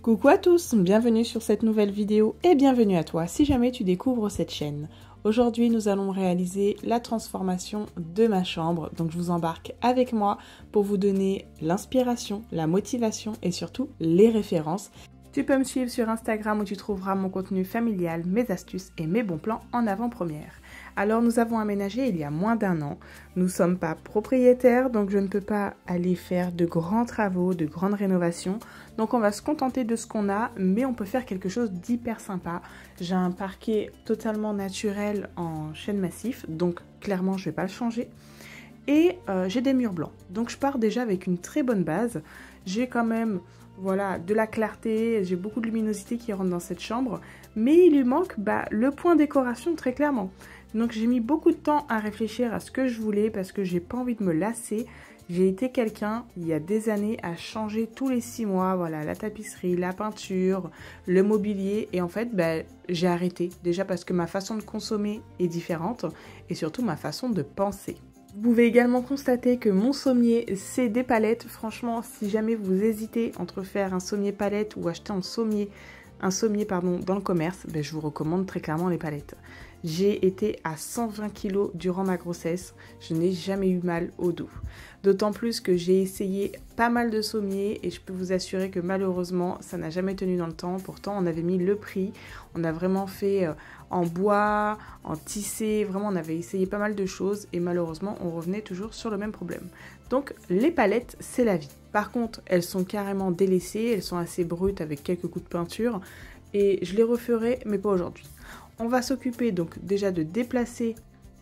Coucou à tous, bienvenue sur cette nouvelle vidéo et bienvenue à toi si jamais tu découvres cette chaîne. Aujourd'hui nous allons réaliser la transformation de ma chambre, donc je vous embarque avec moi pour vous donner l'inspiration, la motivation et surtout les références. Tu peux me suivre sur Instagram où tu trouveras mon contenu familial, mes astuces et mes bons plans en avant-première. Alors nous avons aménagé il y a moins d'1 an. Nous ne sommes pas propriétaires, donc je ne peux pas aller faire de grands travaux, de grandes rénovations. Donc on va se contenter de ce qu'on a, mais on peut faire quelque chose d'hyper sympa. J'ai un parquet totalement naturel en chêne massif, donc clairement je ne vais pas le changer. Et j'ai des murs blancs, donc je pars déjà avec une très bonne base. J'ai quand même voilà, de la clarté, j'ai beaucoup de luminosité qui rentre dans cette chambre, mais il lui manque le point décoration très clairement. Donc j'ai mis beaucoup de temps à réfléchir à ce que je voulais parce que j'ai pas envie de me lasser. J'ai été quelqu'un, il y a des années, à changer tous les 6 mois, voilà, la tapisserie, la peinture, le mobilier. Et en fait, j'ai arrêté. Déjà parce que ma façon de consommer est différente et surtout ma façon de penser. Vous pouvez également constater que mon sommier, c'est des palettes. Franchement, si jamais vous hésitez entre faire un sommier palette ou acheter un sommier dans le commerce, je vous recommande très clairement les palettes. J'ai été à 120 kg durant ma grossesse, je n'ai jamais eu mal au dos. D'autant plus que j'ai essayé pas mal de sommiers et je peux vous assurer que malheureusement, ça n'a jamais tenu dans le temps. Pourtant, on avait mis le prix, on a vraiment fait en bois, en tissé, vraiment on avait essayé pas mal de choses et malheureusement, on revenait toujours sur le même problème. Donc, les palettes, c'est la vie. Par contre, elles sont carrément délaissées, elles sont assez brutes avec quelques coups de peinture et je les referai, mais pas aujourd'hui. On va s'occuper donc déjà de déplacer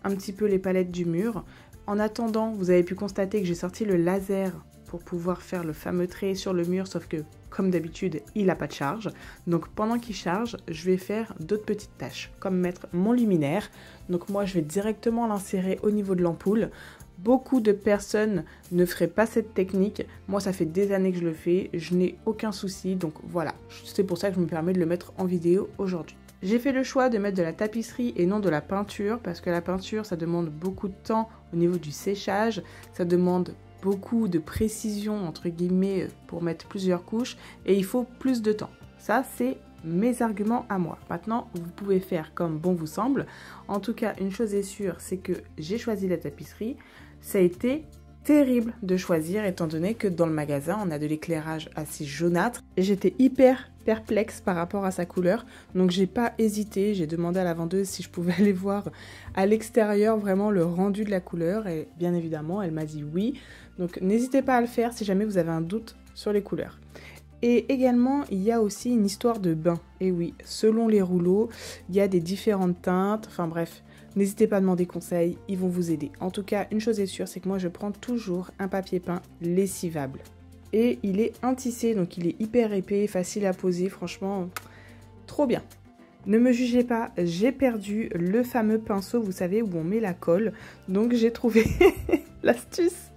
un petit peu les palettes du mur. En attendant, vous avez pu constater que j'ai sorti le laser pour pouvoir faire le fameux trait sur le mur, sauf que, comme d'habitude, il n'a pas de charge. Donc pendant qu'il charge, je vais faire d'autres petites tâches, comme mettre mon luminaire. Donc moi, je vais directement l'insérer au niveau de l'ampoule. Beaucoup de personnes ne feraient pas cette technique. Moi, ça fait des années que je le fais. Je n'ai aucun souci. Donc voilà, c'est pour ça que je me permets de le mettre en vidéo aujourd'hui. J'ai fait le choix de mettre de la tapisserie et non de la peinture parce que la peinture, ça demande beaucoup de temps au niveau du séchage. Ça demande beaucoup de précision, entre guillemets, pour mettre plusieurs couches et il faut plus de temps. Ça, c'est mes arguments à moi. Maintenant, vous pouvez faire comme bon vous semble. En tout cas, une chose est sûre, c'est que j'ai choisi la tapisserie. Ça a été terrible de choisir étant donné que dans le magasin, on a de l'éclairage assez jaunâtre. Et j'étais hyper perplexe par rapport à sa couleur. Donc, j'ai pas hésité. J'ai demandé à la vendeuse si je pouvais aller voir à l'extérieur vraiment le rendu de la couleur. Et bien évidemment, elle m'a dit oui. Donc, n'hésitez pas à le faire si jamais vous avez un doute sur les couleurs. Et également, il y a aussi une histoire de bain. Et oui, selon les rouleaux, il y a des différentes teintes. Enfin bref, n'hésitez pas à demander conseil, ils vont vous aider. En tout cas, une chose est sûre, c'est que moi, je prends toujours un papier peint lessivable. Et il est intissé, donc il est hyper épais, facile à poser. Franchement, trop bien. Ne me jugez pas, j'ai perdu le fameux pinceau, vous savez, où on met la colle. Donc j'ai trouvé l'astuce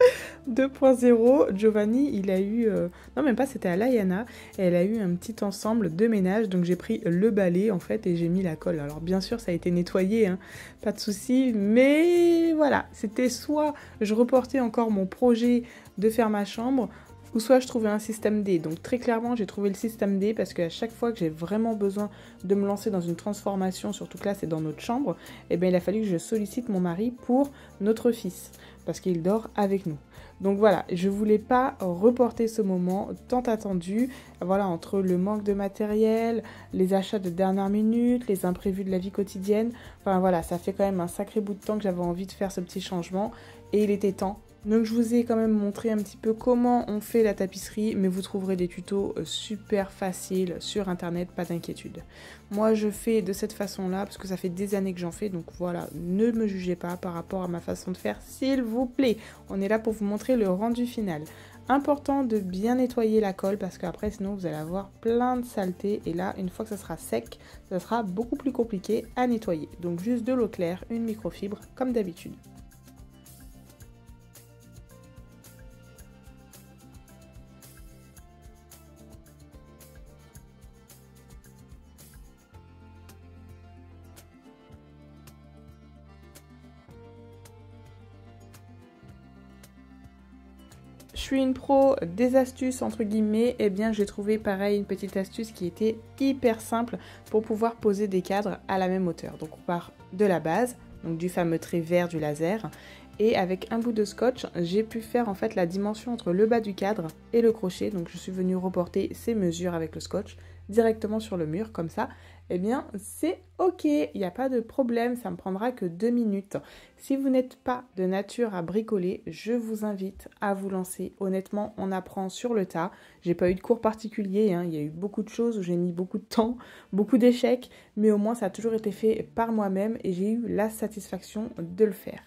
2.0. Giovanni, il a eu... non, même pas, c'était à Layana. Elle a eu un petit ensemble de ménage. Donc j'ai pris le balai, en fait, et j'ai mis la colle. Alors bien sûr, ça a été nettoyé, hein, pas de souci. Mais voilà, c'était soit je reportais encore mon projet de faire ma chambre, ou soit je trouvais un système D. Donc très clairement, j'ai trouvé le système D parce qu'à chaque fois que j'ai vraiment besoin de me lancer dans une transformation, surtout que là c'est dans notre chambre, eh bien il a fallu que je sollicite mon mari pour notre fils parce qu'il dort avec nous. Donc voilà, je voulais pas reporter ce moment tant attendu. Voilà, entre le manque de matériel, les achats de dernière minute, les imprévus de la vie quotidienne, enfin voilà, ça fait quand même un sacré bout de temps que j'avais envie de faire ce petit changement et il était temps. Donc je vous ai quand même montré un petit peu comment on fait la tapisserie, mais vous trouverez des tutos super faciles sur internet, pas d'inquiétude. Moi je fais de cette façon-là, parce que ça fait des années que j'en fais, donc voilà, ne me jugez pas par rapport à ma façon de faire, s'il vous plaît. On est là pour vous montrer le rendu final. Important de bien nettoyer la colle, parce qu'après sinon vous allez avoir plein de saleté, et là une fois que ça sera sec, ça sera beaucoup plus compliqué à nettoyer. Donc juste de l'eau claire, une microfibre, comme d'habitude. je suis une pro des astuces entre guillemets, et bien j'ai trouvé pareil une petite astuce qui était hyper simple pour pouvoir poser des cadres à la même hauteur. Donc on part de la base, donc du fameux trait vert du laser, et avec un bout de scotch, j'ai pu faire en fait la dimension entre le bas du cadre et le crochet. Donc je suis venue reporter ces mesures avec le scotch directement sur le mur comme ça. Eh bien c'est ok, il n'y a pas de problème, ça me prendra que 2 minutes. Si vous n'êtes pas de nature à bricoler, je vous invite à vous lancer. Honnêtement, on apprend sur le tas. J'ai pas eu de cours particulier, hein. Il y a eu beaucoup de choses où j'ai mis beaucoup de temps, beaucoup d'échecs, mais au moins ça a toujours été fait par moi-même et j'ai eu la satisfaction de le faire.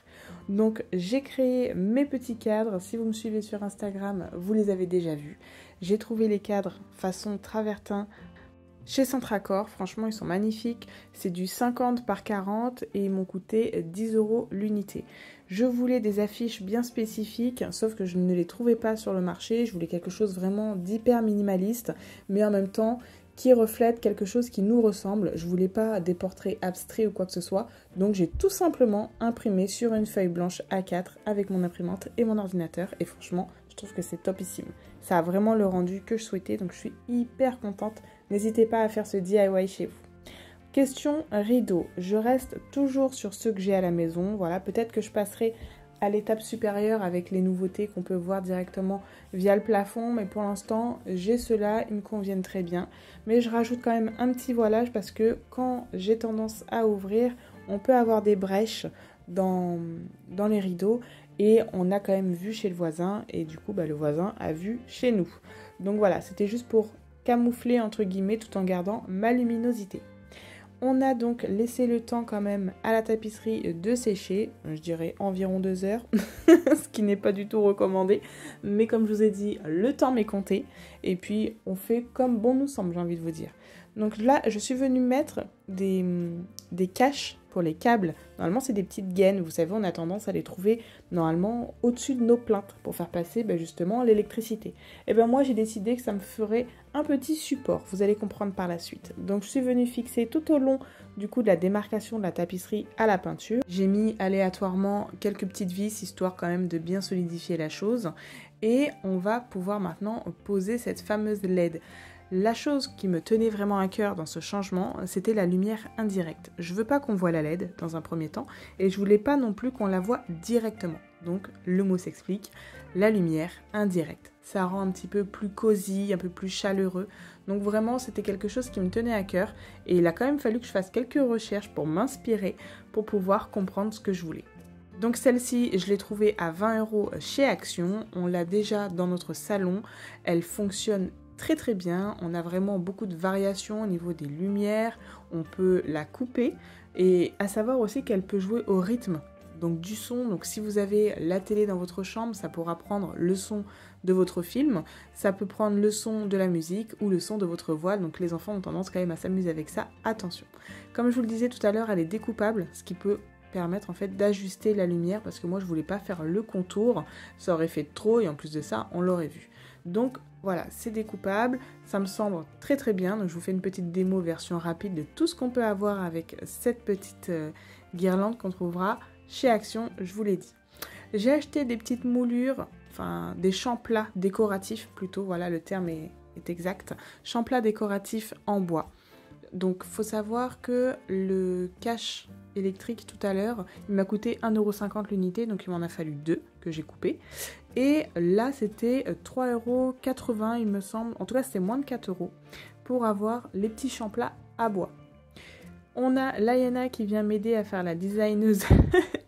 Donc j'ai créé mes petits cadres. Si vous me suivez sur Instagram, vous les avez déjà vus. J'ai trouvé les cadres façon travertin chez Centracor. Franchement, ils sont magnifiques. C'est du 50 par 40 et ils m'ont coûté 10 € l'unité. Je voulais des affiches bien spécifiques, sauf que je ne les trouvais pas sur le marché. Je voulais quelque chose vraiment d'hyper minimaliste, mais en même temps qui reflète quelque chose qui nous ressemble. Je voulais pas des portraits abstraits ou quoi que ce soit, donc j'ai tout simplement imprimé sur une feuille blanche A4 avec mon imprimante et mon ordinateur, et franchement, je trouve que c'est topissime. Ça a vraiment le rendu que je souhaitais, donc je suis hyper contente. N'hésitez pas à faire ce DIY chez vous. Question rideau. Je reste toujours sur ceux que j'ai à la maison. Voilà, peut-être que je passerai à l'étape supérieure avec les nouveautés qu'on peut voir directement via le plafond, mais pour l'instant j'ai ceux-là, ils me conviennent très bien, mais je rajoute quand même un petit voilage parce que quand j'ai tendance à ouvrir, on peut avoir des brèches dans les rideaux et on a quand même vu chez le voisin et du coup le voisin a vu chez nous. Donc voilà, c'était juste pour camoufler entre guillemets tout en gardant ma luminosité. On a donc laissé le temps quand même à la tapisserie de sécher, je dirais environ 2 heures, ce qui n'est pas du tout recommandé, mais comme je vous ai dit, le temps m'est compté, et puis on fait comme bon nous semble, j'ai envie de vous dire. Donc là, je suis venue mettre des caches pour les câbles. Normalement, c'est des petites gaines, vous savez, on a tendance à les trouver normalement au-dessus de nos plaintes pour faire passer justement l'électricité. Et bien moi, j'ai décidé que ça me ferait un petit support, vous allez comprendre par la suite. Donc je suis venue fixer tout au long du coup de la démarcation de la tapisserie à la peinture. J'ai mis aléatoirement quelques petites vis, histoire quand même de bien solidifier la chose. Et on va pouvoir maintenant poser cette fameuse LED. La chose qui me tenait vraiment à cœur dans ce changement, c'était la lumière indirecte. Je veux pas qu'on voit la LED dans un premier temps, et je voulais pas non plus qu'on la voie directement. Donc le mot s'explique, la lumière indirecte. Ça rend un petit peu plus cosy, un peu plus chaleureux. Donc vraiment, c'était quelque chose qui me tenait à cœur, et il a quand même fallu que je fasse quelques recherches pour m'inspirer, pour pouvoir comprendre ce que je voulais. Donc celle-ci, je l'ai trouvée à 20 € chez Action. On l'a déjà dans notre salon. Elle fonctionne très très bien, on a vraiment beaucoup de variations au niveau des lumières, on peut la couper et à savoir aussi qu'elle peut jouer au rythme donc du son. Donc si vous avez la télé dans votre chambre, ça pourra prendre le son de votre film, ça peut prendre le son de la musique ou le son de votre voile, donc les enfants ont tendance quand même à s'amuser avec ça, attention. Comme je vous le disais tout à l'heure, elle est découpable, ce qui peut permettre en fait d'ajuster la lumière parce que moi je voulais pas faire le contour, ça aurait fait trop et en plus de ça on l'aurait vu. Donc voilà, c'est découpable, ça me semble très très bien, donc je vous fais une petite démo version rapide de tout ce qu'on peut avoir avec cette petite guirlande qu'on trouvera chez Action, je vous l'ai dit. J'ai acheté des petites moulures, enfin des champs plats décoratifs plutôt, voilà le terme est exact, champs plats décoratifs en bois. Donc faut savoir que le cache électrique tout à l'heure, il m'a coûté 1,50 € l'unité, donc il m'en a fallu 2 que j'ai coupé. Et là c'était 3,80 € il me semble, en tout cas c'était moins de 4 € pour avoir les petits champs plats à bois. On a Layana qui vient m'aider à faire la designeuse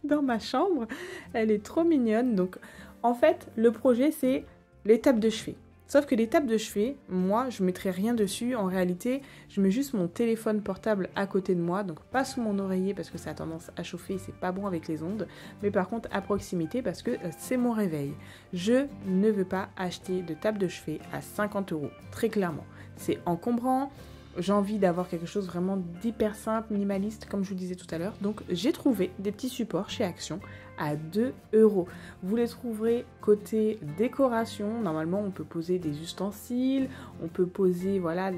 dans ma chambre, elle est trop mignonne. Donc en fait le projet c'est les tables de chevet. Sauf que les tables de chevet, moi, je ne mettrai rien dessus. En réalité, je mets juste mon téléphone portable à côté de moi, donc pas sous mon oreiller parce que ça a tendance à chauffer et c'est pas bon avec les ondes, mais par contre à proximité parce que c'est mon réveil. Je ne veux pas acheter de table de chevet à 50 €, très clairement. C'est encombrant. J'ai envie d'avoir quelque chose vraiment d'hyper simple, minimaliste, comme je vous disais tout à l'heure. Donc j'ai trouvé des petits supports chez Action à 2 €. Vous les trouverez côté décoration. Normalement, on peut poser des ustensiles, on peut poser voilà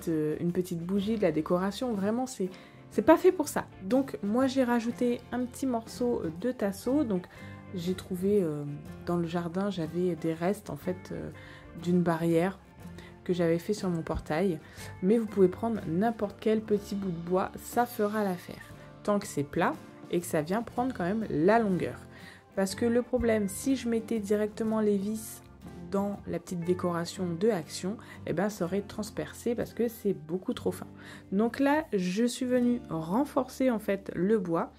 une petite bougie, de la décoration. Vraiment, c'est pas fait pour ça. Donc moi j'ai rajouté un petit morceau de tasseau. Donc j'ai trouvé dans le jardin, j'avais des restes en fait d'une barrière que j'avais fait sur mon portail. Mais vous pouvez prendre n'importe quel petit bout de bois, ça fera l'affaire. Tant que c'est plat et que ça vient prendre quand même la longueur. Parce que le problème, si je mettais directement les vis dans la petite décoration de Action, eh ben ça aurait transpercé parce que c'est beaucoup trop fin. Donc là, je suis venue renforcer en fait le bois.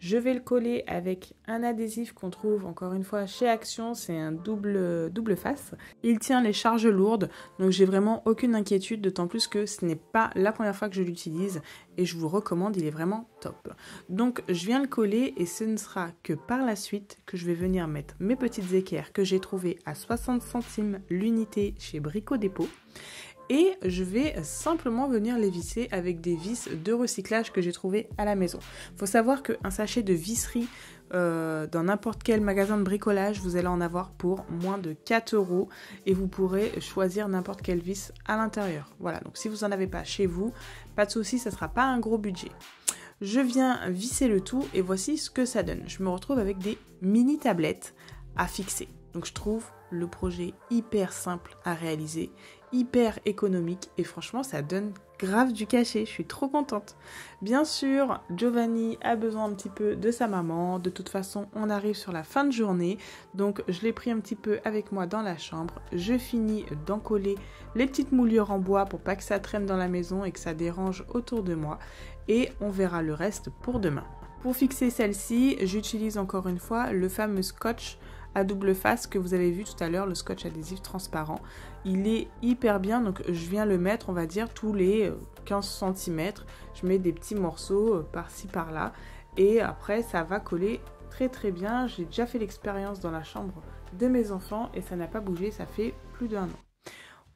Je vais le coller avec un adhésif qu'on trouve encore une fois chez Action, c'est un double face. Il tient les charges lourdes, donc j'ai vraiment aucune inquiétude, d'autant plus que ce n'est pas la première fois que je l'utilise et je vous recommande, il est vraiment top. Donc je viens le coller et ce ne sera que par la suite que je vais venir mettre mes petites équerres que j'ai trouvées à 60 centimes l'unité chez Brico Dépôt. Et je vais simplement venir les visser avec des vis de recyclage que j'ai trouvé à la maison. Il faut savoir qu'un sachet de visserie dans n'importe quel magasin de bricolage, vous allez en avoir pour moins de 4 € et vous pourrez choisir n'importe quelle vis à l'intérieur. Voilà, donc si vous n'en avez pas chez vous, pas de souci, ça ne sera pas un gros budget. Je viens visser le tout et voici ce que ça donne. Je me retrouve avec des mini tablettes à fixer. Donc je trouve le projet hyper simple à réaliser, hyper économique et franchement ça donne grave du cachet, je suis trop contente. Bien sûr, Giovanni a besoin un petit peu de sa maman, de toute façon on arrive sur la fin de journée, donc je l'ai pris un petit peu avec moi dans la chambre. Je finis d'encoller les petites moulures en bois pour pas que ça traîne dans la maison et que ça dérange autour de moi et on verra le reste pour demain. Pour fixer celle-ci, j'utilise encore une fois le fameux scotch à double face que vous avez vu tout à l'heure, le scotch adhésif transparent. Il est hyper bien, donc je viens le mettre, on va dire, tous les 15 cm. Je mets des petits morceaux par-ci, par-là. Et après, ça va coller très très bien. J'ai déjà fait l'expérience dans la chambre de mes enfants et ça n'a pas bougé, ça fait plus d'1 an.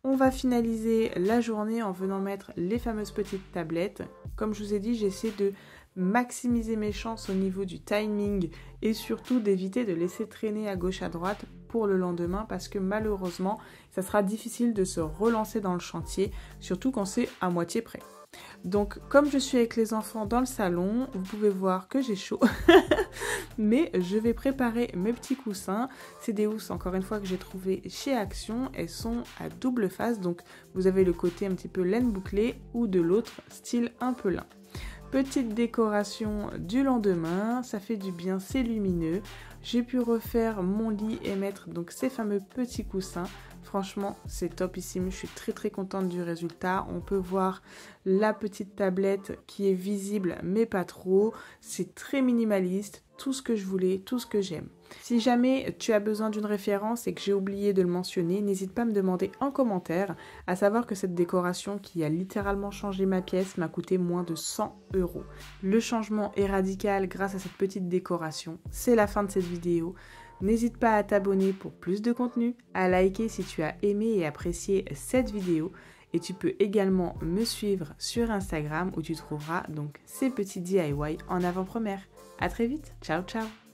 On va finaliser la journée en venant mettre les fameuses petites tablettes. Comme je vous ai dit, j'essaie de maximiser mes chances au niveau du timing et surtout d'éviter de laisser traîner à gauche à droite pour le lendemain parce que malheureusement ça sera difficile de se relancer dans le chantier, surtout quand c'est à moitié prêt. Donc comme je suis avec les enfants dans le salon, vous pouvez voir que j'ai chaud mais je vais préparer mes petits coussins. C'est des housses encore une fois que j'ai trouvé chez Action, elles sont à double face, donc vous avez le côté un petit peu laine bouclée ou de l'autre style un peu lin. Petite décoration du lendemain, ça fait du bien, c'est lumineux. J'ai pu refaire mon lit et mettre donc ces fameux petits coussins. Franchement, c'est topissime, je suis très très contente du résultat. On peut voir la petite tablette qui est visible mais pas trop. C'est très minimaliste, tout ce que je voulais, tout ce que j'aime. Si jamais tu as besoin d'une référence et que j'ai oublié de le mentionner, n'hésite pas à me demander en commentaire, à savoir que cette décoration qui a littéralement changé ma pièce m'a coûté moins de 100 €. Le changement est radical grâce à cette petite décoration. C'est la fin de cette vidéo. N'hésite pas à t'abonner pour plus de contenu, à liker si tu as aimé et apprécié cette vidéo. Et tu peux également me suivre sur Instagram où tu trouveras donc ces petits DIY en avant-première. À très vite, ciao ciao!